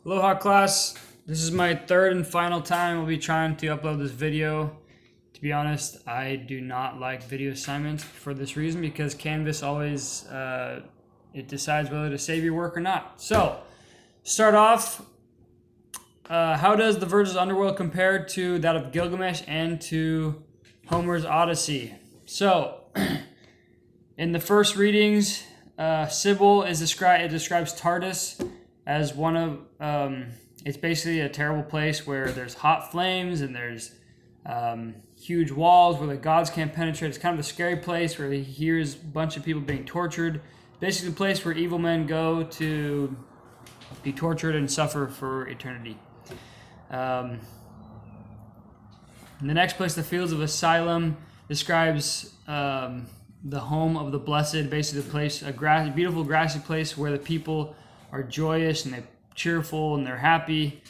Aloha class, this is my third and final time I'll be trying to upload this video. To be honest, I do not like video assignments for this reason because Canvas always it decides whether to save your work or not. So, start off, how does the Virgil's Underworld compare to that of Gilgamesh and to Homer's Odyssey? So, in the first readings, Sybil is described. It describes Tartarus as one of. It's basically a terrible place where there's hot flames and there's huge walls where the gods can't penetrate. It's kind of a scary place where he hears a bunch of people being tortured. Basically, a place where evil men go to be tortured and suffer for eternity. In the next place, the Fields of Asylum describes the home of the blessed, basically the place, a beautiful grassy place where the people are joyous and they're cheerful and they're happy.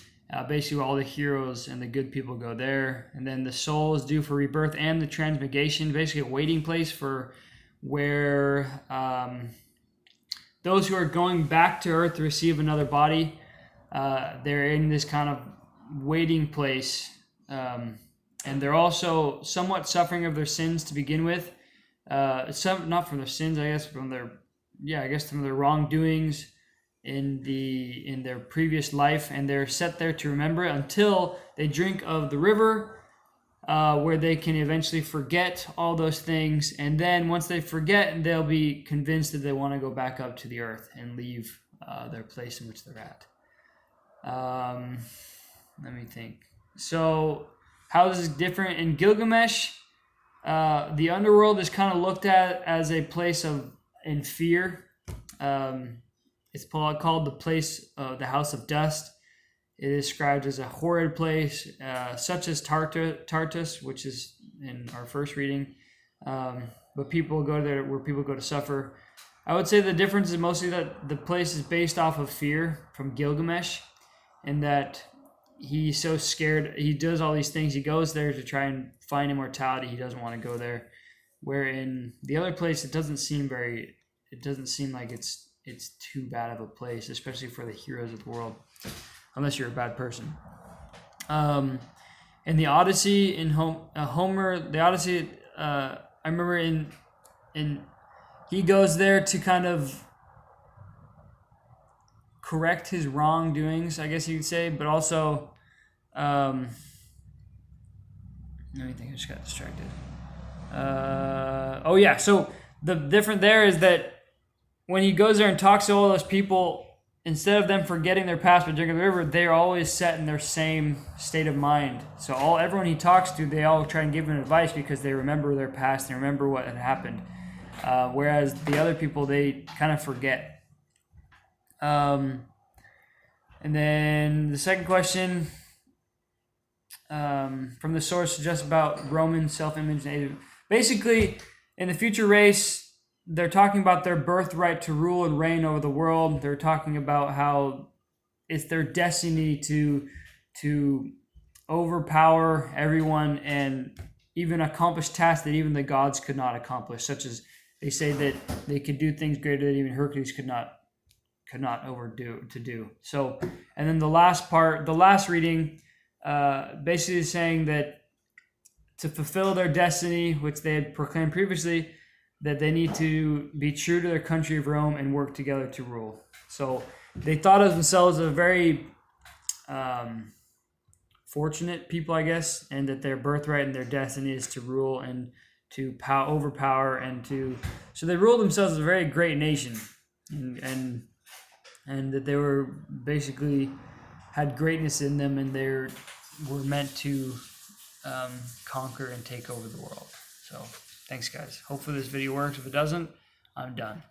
Basically, all the heroes and the good people go there. And then the soul is due for rebirth and the transmigration, basically a waiting place for where those who are going back to earth to receive another body, they're in this kind of waiting place. And they're also somewhat suffering of their sins to begin with. Some not from their sins, I guess, from their from their wrongdoings in their previous life, and they're set there to remember it until they drink of the river, where they can eventually forget all those things, and then once they forget, they'll be convinced that they want to go back up to the earth and leave their place in which they're at. Let me think. So, how is this different in Gilgamesh? The underworld is kind of looked at as a place in fear. It's called the place, the house of dust. It is described as a horrid place, such as Tartarus, which is in our first reading. But people go there where people go to suffer. I would say the difference is mostly that the place is based off of fear from Gilgamesh, and that he's so scared. He does all these things. He goes there to try and find immortality. He doesn't want to go there. Where in the other place, it doesn't seem like it's too bad of a place, especially for the heroes of the world, unless you're a bad person. In the Odyssey, in Homer, the Odyssey, I remember in he goes there to kind of correct his wrongdoings, I guess you could say, but also, let me think, I just got distracted. So the difference there is that when he goes there and talks to all those people, instead of them forgetting their past by drinking the river, they're always set in their same state of mind. So everyone he talks to, they all try and give him advice because they remember their past, they remember what had happened. Whereas the other people, they kind of forget. And then the second question from the source suggests about Roman self-image. Basically, in the future race, they're talking about their birthright to rule and reign over the world. They're talking about how it's their destiny to overpower everyone and even accomplish tasks that even the gods could not accomplish, such as they say that they could do things greater than even Hercules could not do. So, and then the last reading, basically is saying that to fulfill their destiny, which they had proclaimed previously, that they need to be true to their country of Rome and work together to rule. So they thought of themselves as a very fortunate people, I guess, and that their birthright and their destiny is to rule and to overpower so they ruled themselves as a very great nation, and that they were basically had greatness in them, and they were meant to conquer and take over the world. So thanks, guys. Hopefully this video works. If it doesn't, I'm done.